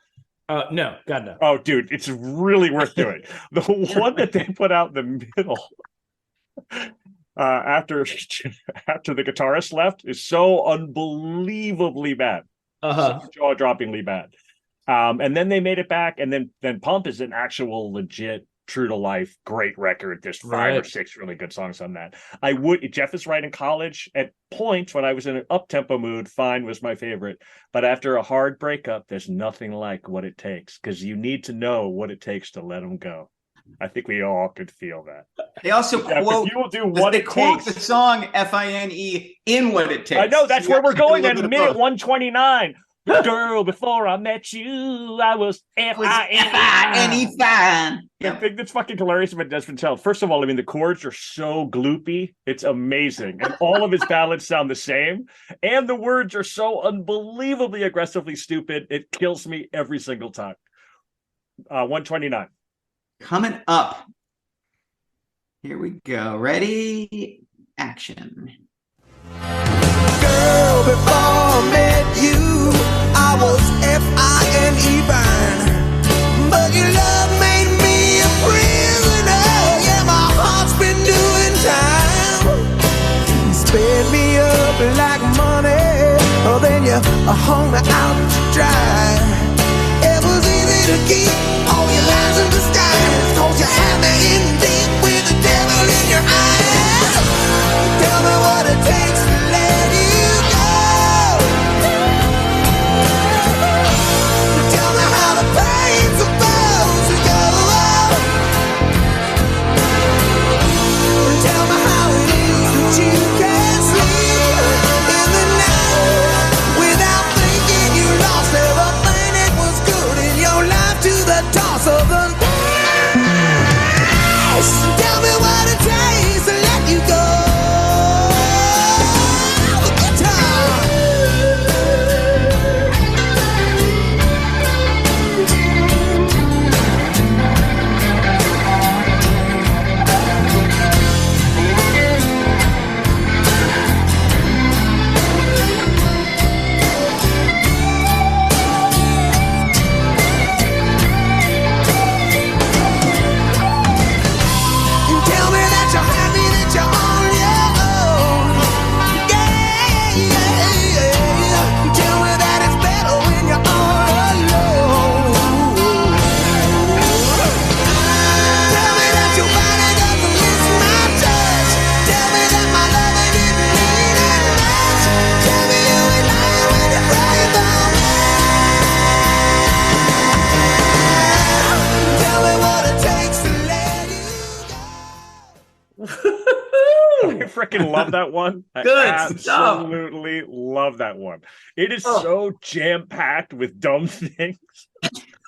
No, God, no. Oh, dude, it's really worth doing. The one that they put out in the middle after the guitarist left is so unbelievably bad. So jaw-droppingly bad. And then they made it back, and then Pump is an actual legit true to life great record. There's 5 or 6 really good songs on that. Jeff is right. In college at points when I was in an up-tempo mood, Fine was my favorite, but after a hard breakup, there's nothing like What It Takes, because you need to know what it takes to let them go. I think we all could feel that. They also quote, you will do what they it quote takes. the song FINE in What It Takes. I know, that's where we're going at minute both. 129. Girl, before I met you, I was F-I-N-E fine. The thing that's fucking hilarious about Desmond Child, first of all, I mean, the chords are so gloopy. It's amazing. And all of his ballads sound the same. And the words are so unbelievably aggressively stupid. It kills me every single time. 129. Coming up. Here we go. Ready? Action. Girl, before I met you, I was F-I-N-E fine. But your love made me a prisoner. Yeah, my heart's been doing time. You sped me up like money, then you hung me out to dry. It was easy to keep all your lies in disguise, 'cause you had me in deep with the devil in your eyes. Tell me what it takes to let you go. Tell me how the pain's supposed to go. Tell me how it is that you can't sleep in the night without thinking you lost everything that was good in your life to the toss of the dice. Tell me what it takes to let you go. Freaking love that one. Good absolutely love that one. It is so jam-packed with dumb things.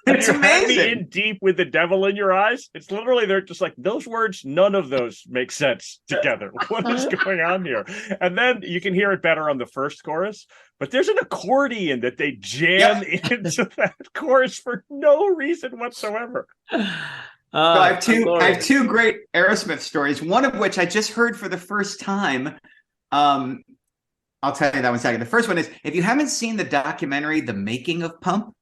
It's amazing. Me in deep with the devil in your eyes. It's literally, they're just like, those words, none of those make sense together. What is going on here? And then you can hear it better on the first chorus, but there's an accordion that they jam into that chorus for no reason whatsoever. So I have two great Aerosmith stories, one of which I just heard for the first time. I'll tell you that one second. The first one is, if you haven't seen the documentary, The Making of Pump,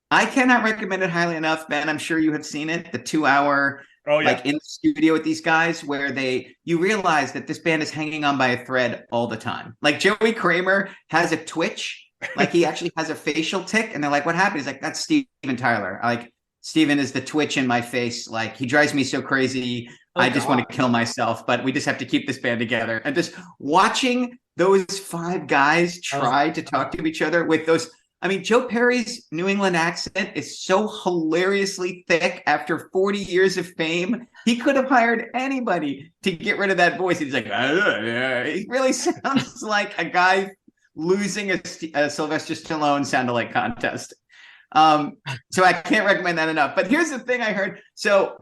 I cannot recommend it highly enough. Ben, I'm sure you have seen it. The 2-hour, like in the studio with these guys, where you realize that this band is hanging on by a thread all the time. Like Joey Kramer has a twitch, like he actually has a facial tick, and they're like, "What happened?" He's like, "That's Steven Tyler." Like, Steven is the twitch in my face. Like, he drives me so crazy. I just want to kill myself, but we just have to keep this band together. And just watching those 5 guys try to talk to each other with those. I mean, Joe Perry's New England accent is so hilariously thick after 40 years of fame. He could have hired anybody to get rid of that voice. He's like, he really sounds like a guy losing a Sylvester Stallone sound-alike contest. So I can't recommend that enough. But here's the thing I heard. So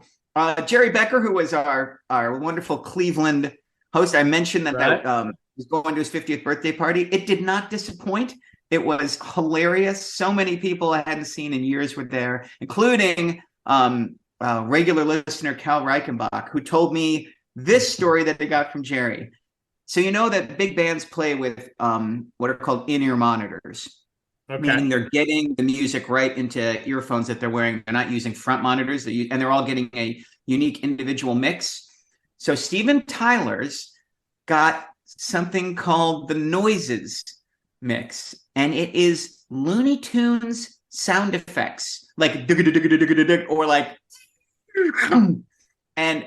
Jerry Becker, who was our wonderful Cleveland host, I mentioned that was going to his 50th birthday party. It did not disappoint. It was hilarious. So many people I hadn't seen in years were there, including regular listener Cal Reichenbach, who told me this story that they got from Jerry. So you know that big bands play with what are called in-ear monitors, meaning they're getting the music right into earphones that they're wearing. They're not using front monitors, and they're all getting a unique individual mix. So Steven Tyler's got something called the Noises mix, and it is Looney Tunes sound effects, like or like, and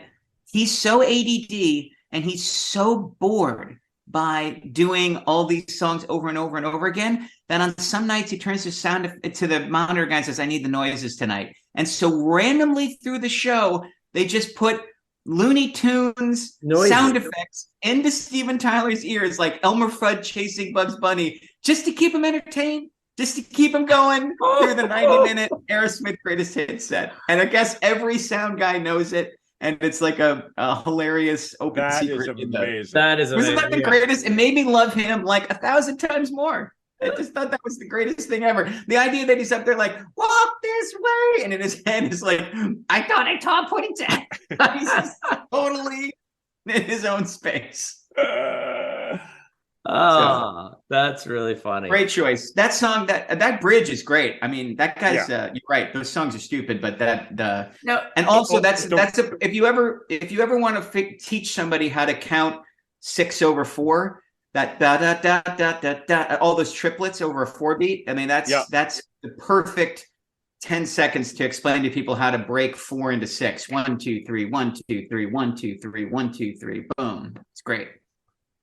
he's so ADD and he's so bored by doing all these songs over and over and over again that on some nights he turns to the monitor guy and says, I need the noises tonight. And so randomly through the show, they just put Looney Tunes sound effects into Steven Tyler's ears, like Elmer Fudd chasing Bugs Bunny, just to keep him entertained, just to keep him going through the 90-minute Aerosmith greatest hits set. And I guess every sound guy knows it. And it's like a hilarious open secret. That is amazing. That is amazing. Wasn't that the greatest? It made me love him like 1,000 times more. I just thought that was the greatest thing ever. The idea that he's up there like, walk this way. And in his head is like, I thought I taught pointing to. He's just totally in his own space. That's really funny. Great choice. That song, that bridge is great. I mean, that guy's you're right. Those songs are stupid, but and also if you ever want to teach somebody how to count 6 over 4, that da da da da da da, all those triplets over a 4 beat. I mean, that's the perfect 10 seconds to explain to people how to break 4 into 6. 1, 2, 3, 1, 2, 3, 1, 2, 3, 1, 2, 3. Boom. It's great.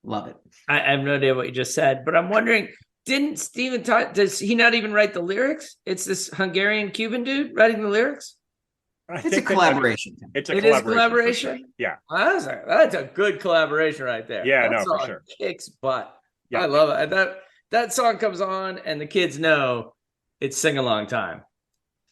Love it. I have no idea what you just said, but I'm wondering, didn't Steven Tyler, does he not even write the lyrics? It's this Hungarian Cuban dude writing the lyrics? It's a collaboration. It is collaboration? Sure. Yeah. That's a good collaboration right there. Yeah, that for sure. Kicks butt. Yeah. I love it. That song comes on and the kids know it's sing-along time.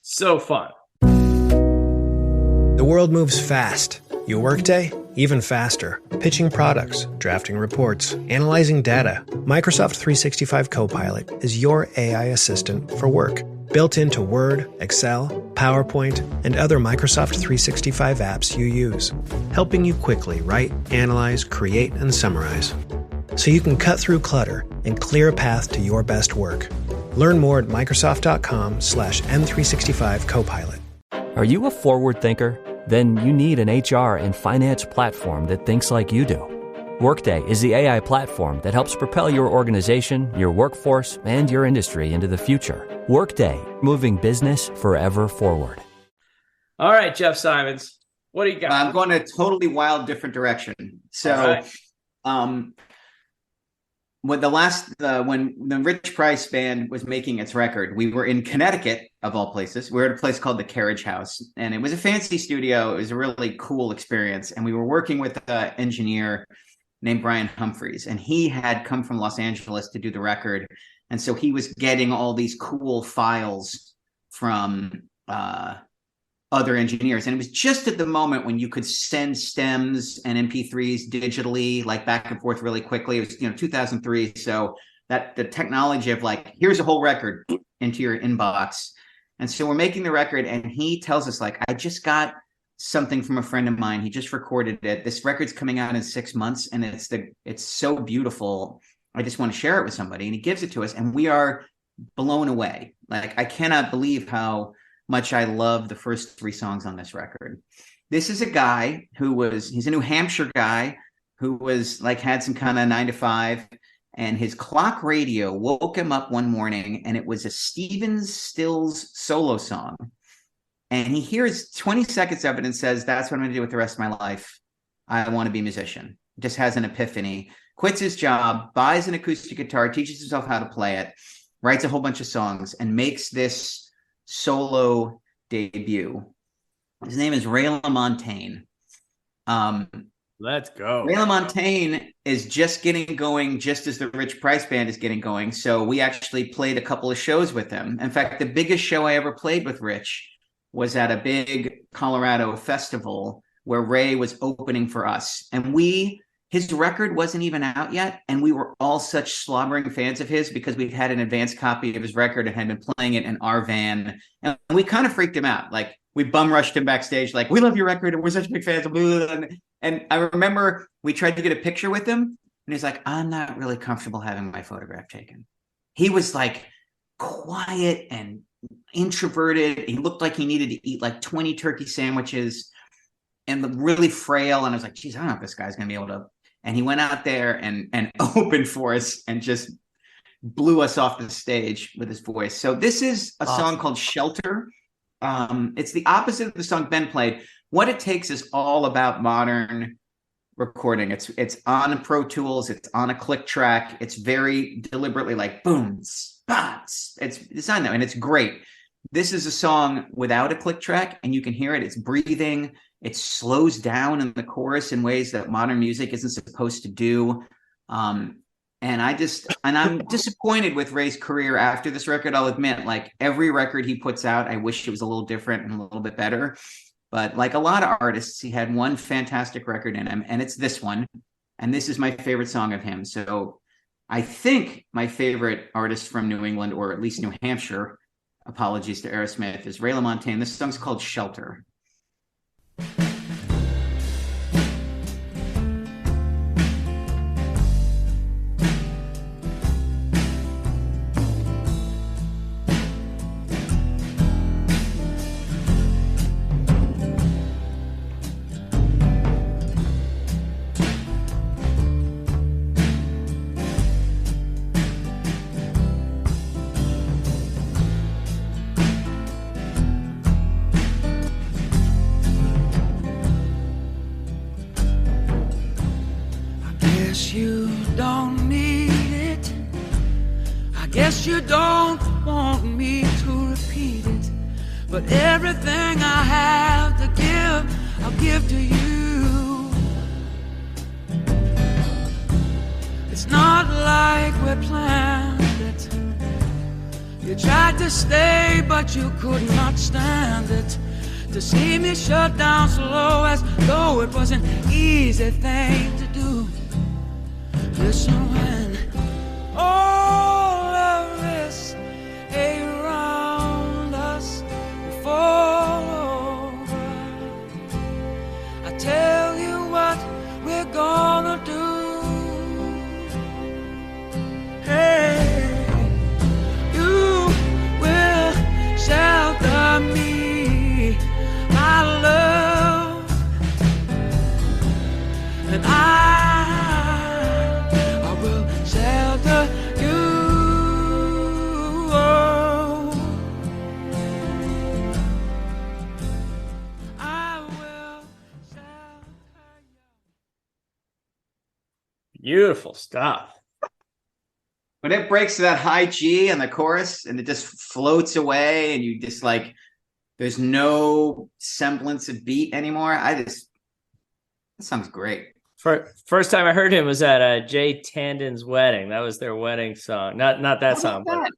So fun. The world moves fast. Your workday, even faster. Pitching products, drafting reports, analyzing data. Microsoft 365 Copilot is your AI assistant for work. Built into Word, Excel, PowerPoint, and other Microsoft 365 apps you use. Helping you quickly write, analyze, create, and summarize. So you can cut through clutter and clear a path to your best work. Learn more at Microsoft.com/M365 Copilot. Are you a forward thinker? Then you need an HR and finance platform that thinks like you do. Workday is the AI platform that helps propel your organization, your workforce, and your industry into the future. Workday, moving business forever forward. All right, Jeff Simons, what do you got? I'm going a totally wild, different direction. So, when the Rich Price band was making its record, we were in Connecticut, of all places. We were at a place called the Carriage House, and it was a fancy studio. It was a really cool experience, and we were working with an engineer named Brian Humphreys, and he had come from Los Angeles to do the record, and so he was getting all these cool files from other engineers, and it was just at the moment when you could send stems and MP3s digitally, like back and forth really quickly. It was 2003, so that the technology of like, here's a whole record into your inbox. And so we're making the record, and he tells us like, I just got something from a friend of mine. He just recorded it. This record's coming out in 6 months, and it's so beautiful. I just want to share it with somebody. And he gives it to us, and we are blown away. Like, I cannot believe how much I love the first 3 songs on this record. This is a guy he's a New Hampshire guy who was like, had some kind of 9 to 5, and his clock radio woke him up one morning, and it was a Stephen Stills solo song. And he hears 20 seconds of it and says, that's what I'm going to do with the rest of my life. I want to be a musician. Just has an epiphany, quits his job, buys an acoustic guitar, teaches himself how to play it, writes a whole bunch of songs, and makes this solo debut. His name is Ray LaMontagne. Let's go. Ray LaMontagne is just getting going just as the Rich Price band is getting going. So we actually played a couple of shows with him. In fact, the biggest show I ever played with Rich was at a big Colorado festival where Ray was opening for us. And we his record wasn't even out yet, and we were all such slobbering fans of his because we'd had an advanced copy of his record and had been playing it in our van, and we kind of freaked him out. Like, we bum rushed him backstage, like, we love your record and we're such big fans. And I remember we tried to get a picture with him, and he's like, I'm not really comfortable having my photograph taken. He was like quiet and introverted. He looked like he needed to eat like 20 turkey sandwiches and really frail. And I was like, geez, I don't know if this guy's going to be able to. And he went out there and opened for us and just blew us off the stage with his voice. So this is a song called Shelter. It's the opposite of the song Ben played. What It Takes is all about modern recording. It's on Pro Tools. It's on a click track. It's very deliberately like boom, spots. It's designed that way, and it's great. This is a song without a click track, and you can hear it. It's breathing. It slows down in the chorus in ways that modern music isn't supposed to do. And I'm disappointed with Ray's career after this record. I'll admit, like, every record he puts out, I wish it was a little different and a little bit better. But like a lot of artists, he had one fantastic record in him, and it's this one. And this is my favorite song of him. So I think my favorite artist from New England, or at least New Hampshire, apologies to Aerosmith, is Ray LaMontagne. This song's called Shelter. You don't need it. I guess you don't want me to repeat it. But everything I have to give, I'll give to you. It's not like we planned it. You tried to stay, but you could not stand it. To see me shut down slow, as though it was an easy thing to do. Listen, when all of this around us will fall over, I tell you what we're gonna do. Hey, you will shelter me, my love, and I Beautiful stuff. When it breaks to that high G in the chorus and it just floats away and you just like, there's no semblance of beat anymore. That song's great. First time I heard him was at Jay Tandon's wedding. That was their wedding song. Not that song, but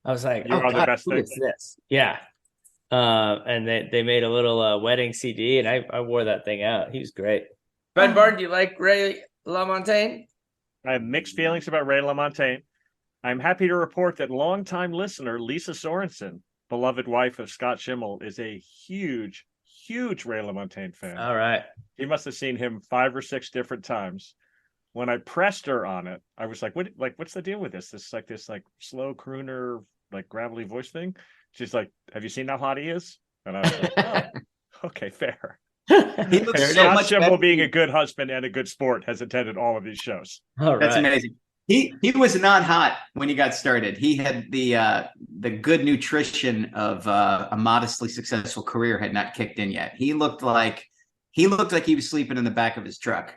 I was like, You are the best who thing. is this? Yeah. And they made a little wedding CD, and I wore that thing out. He was great. Ben Barton, do you like Ray LaMontagne? I have mixed feelings about Ray LaMontagne. I'm happy to report that longtime listener Lisa Sorensen, beloved wife of Scott Schimmel, is a huge Ray LaMontagne fan. All right. He must have seen him 5 or 6 different times. When I pressed her on it, I was like, what's the deal with this? This slow crooner, like gravelly voice thing. She's like, have you seen how hot he is? And I was like, oh, okay, fair. He looks so Scott much Schimmel, better. being a good husband and a good sport, has attended all of these shows. All That's right. amazing. He was not hot when he got started. He had the good nutrition of a modestly successful career had not kicked in yet. He looked like he was sleeping in the back of his truck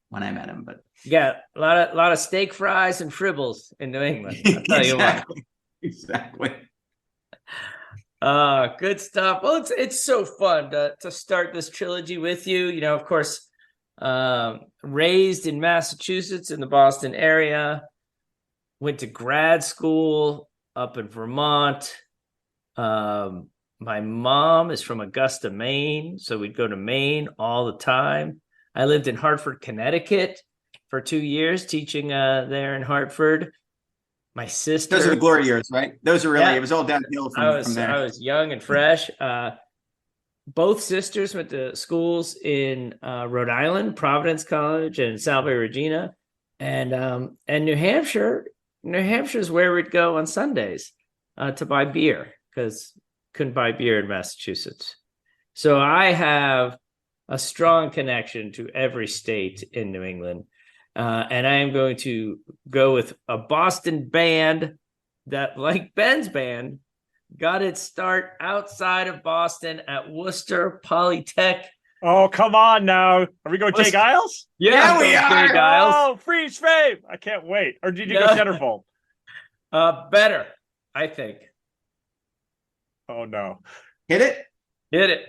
when I met him. But Yeah, a lot of steak fries and fribbles in New England. I'll tell you what. Exactly. Good stuff. Well, it's so fun to start this trilogy with you. You know, of course, raised in Massachusetts in the Boston area, went to grad school up in Vermont. My mom is from Augusta, Maine, so we'd go to Maine all the time. I lived in Hartford, Connecticut, for 2 years teaching there in Hartford. My sister. Those are the glory years, right? Those are really, it was all downhill from there. I was young and fresh. Both sisters went to schools in Rhode Island, Providence College, and Salve Regina, and New Hampshire. New Hampshire is where we'd go on Sundays to buy beer because couldn't buy beer in Massachusetts. So I have a strong connection to every state in New England, and I am going to go with a Boston band that, like Ben's band, got its start outside of Boston at Worcester Polytech. Oh, come on now. Are we going Jay Giles? Yeah, we are. Jay Giles. Oh, freeze frame. I can't wait. Or did you go centerfold? Better, I think. Oh, no. Hit it? Hit it.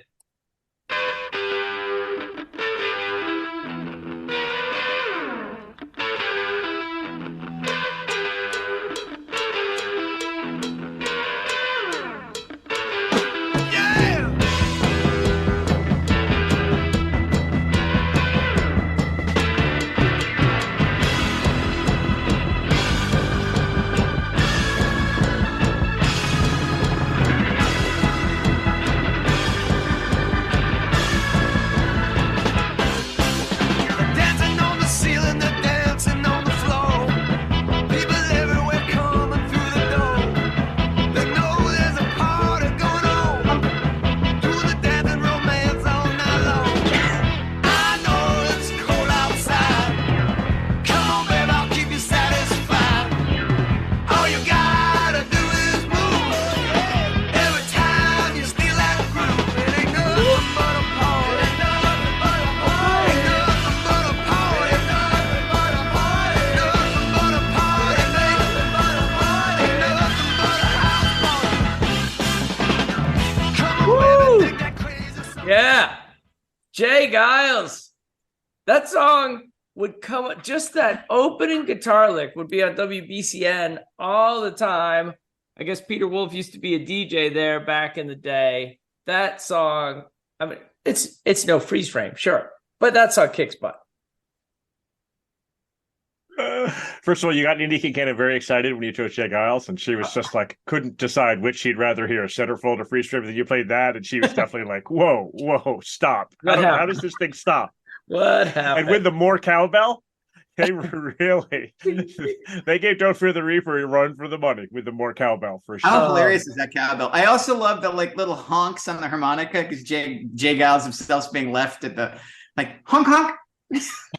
Yeah, Jay Giles. That song would come, just that opening guitar lick would be on WBCN all the time. I guess Peter Wolf used to be a DJ there back in the day. That song, I mean, it's no freeze frame, sure, but that song kicks butt. First of all, you got Indy Kincannon very excited when you chose Jay Giles, and she was just like, couldn't decide which she'd rather hear, centerfold or freeze frame. And you played that, and she was definitely like, whoa, stop. How does this thing stop? What happened? And with the more cowbell, they really, they gave Don't Fear the Reaper a run for the money with the more cowbell, for sure. How hilarious is that cowbell? I also love the like little honks on the harmonica, because Jay Giles himself's being left at the like honk honk.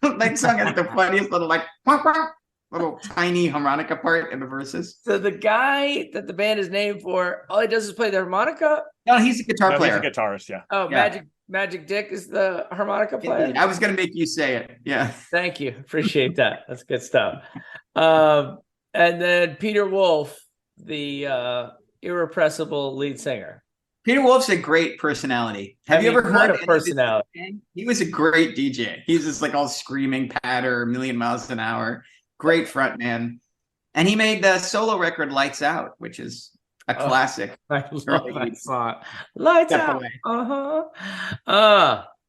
That song has the funniest little like honk, honk, little tiny harmonica part in the verses. So the guy that the band is named for, all he does is play the harmonica? No, he's a guitar player. He's a guitarist, yeah. Oh, yeah. Magic Dick is the harmonica player? I was going to make you say it. Yeah. Thank you. Appreciate that. That's good stuff. And then Peter Wolf, the irrepressible lead singer. Peter Wolf's a great personality. Have you ever heard of personality? He was a great DJ. He's just like all screaming patter, a million miles an hour. Great front man. And he made the solo record Lights Out, which is a classic. I love that song. Lights Out.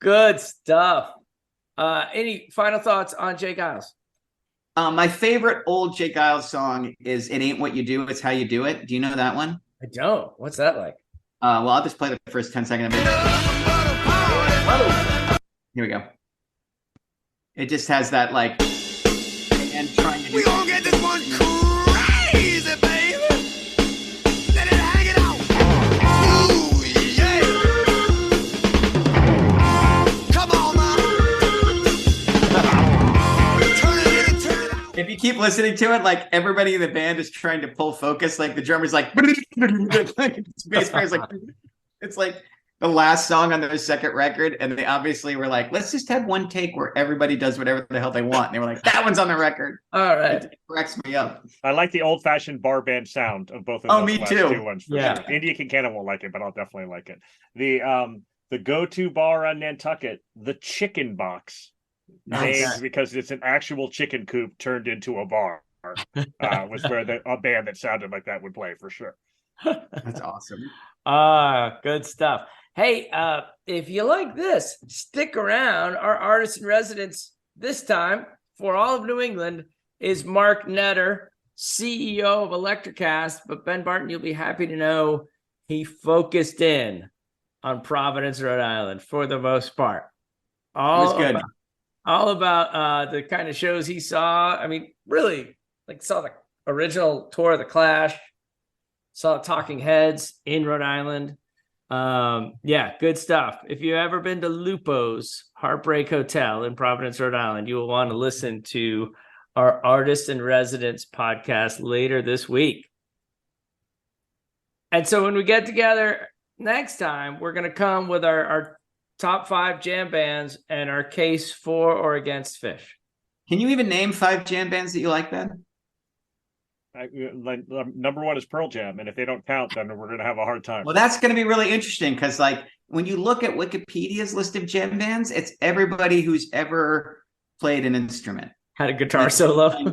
Good stuff. Any final thoughts on Jay Giles? My favorite old Jay Giles song is It Ain't What You Do, It's How You Do It. Do you know that one? I don't. What's that like? Well, I'll just play the first 10 seconds of it. Here we go. It just has that like, and trying to. We gonna get this one crazy, baby. Let it hang it out. Ooh, yeah. Come on, man. Turn it out. If you keep listening to it, like everybody in the band is trying to pull focus. Like the drummer's like, bass player's like, it's like the last song on their second record, and they obviously were like, let's just have one take where everybody does whatever the hell they want. And they were like, that one's on the record. All right. It cracks me up. I like the old-fashioned bar band sound of both of those me last too. two ones. For sure. India Kincannon won't like it, but I'll definitely like it. The go-to bar on Nantucket, the Chicken Box, named because it's an actual chicken coop turned into a bar, was where a band that sounded like that would play for sure. That's awesome. Good stuff. Hey, if you like this, stick around. Our artist in residence this time, for all of New England is Mark Netter, CEO of Electricast. But Ben Barton, you'll be happy to know he focused in on Providence, Rhode Island for the most part. All about the kind of shows he saw. I mean, really, like saw the original tour of the Clash, saw Talking Heads in Rhode Island. Yeah, good stuff. If you've ever been to Lupo's Heartbreak Hotel in Providence, Rhode Island, you will want to listen to our Artist in Residence podcast later this week. And so when we get together next time, we're going to come with our top 5 jam bands and our case for or against Phish. Can you even name 5 jam bands that you like, Ben? Number 1 is Pearl Jam, and if they don't count, then we're going to have a hard time. Well, that's going to be really interesting because, like, when you look at Wikipedia's list of jam bands, it's everybody who's ever played an instrument, had a guitar solo.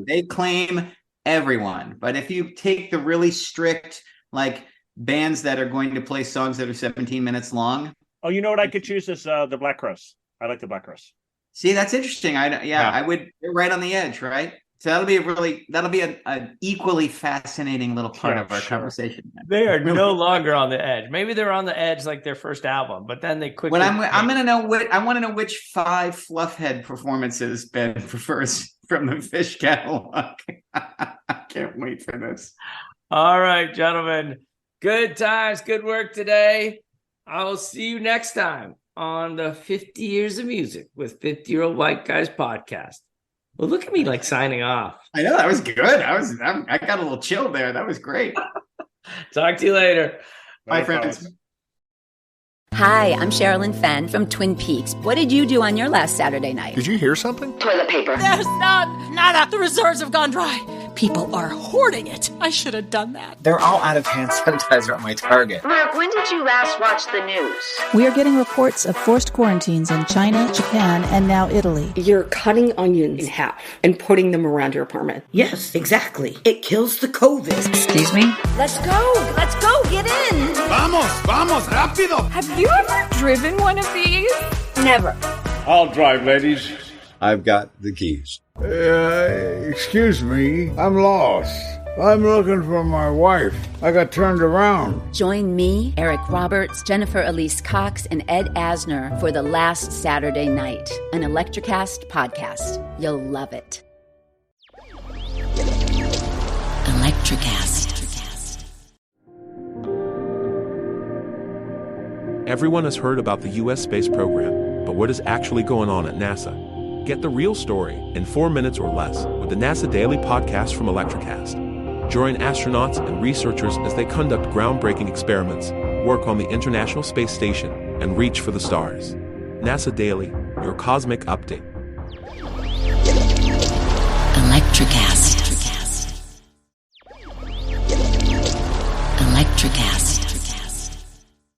They claim everyone, but if you take the really strict, like, bands that are going to play songs that are 17 minutes long. Oh, you know what I could choose is the Black Crowes. I like the Black Crowes. See, that's interesting. I would. You're right on the edge, right? So that'll be an equally fascinating little part of our conversation. They are no longer on the edge. Maybe they're on the edge like their first album, but then they quickly. Well, I'm going to know I want to know which 5 Fluffhead performances Ben prefers from the Phish catalog. I can't wait for this. All right, gentlemen. Good times, good work today. I will see you next time on the 50 Years of Music with 50-Year-Old White Guys podcast. Well, look at me like signing off. I know, that was good. I got a little chill there. That was great. Talk to you later. Bye, friends. Hi, I'm Sherilyn Fenn from Twin Peaks. What did you do on your last Saturday night? Did you hear something? Toilet paper. There's nada. The reserves have gone dry. People are hoarding it. I should have done that. They're all out of hand sanitizer at my Target. Mark, when did you last watch the news? We are getting reports of forced quarantines in China, Japan, and now Italy. You're cutting onions in half and putting them around your apartment. Yes, exactly. It kills the COVID. Excuse me? Let's go, get in. Vamos, rápido. Have you ever driven one of these? Never. I'll drive, ladies. I've got the keys. Excuse me, I'm lost. I'm looking for my wife. I got turned around. Join me, Eric Roberts, Jennifer Elise Cox, and Ed Asner for The Last Saturday Night, an Electricast podcast. You'll love it. Electricast. Everyone has heard about the U.S. space program, but what is actually going on at NASA? Get the real story in 4 minutes or less with the NASA Daily Podcast from Electricast. Join astronauts and researchers as they conduct groundbreaking experiments, work on the International Space Station, and reach for the stars. NASA Daily, your cosmic update. Electricast. Electricast.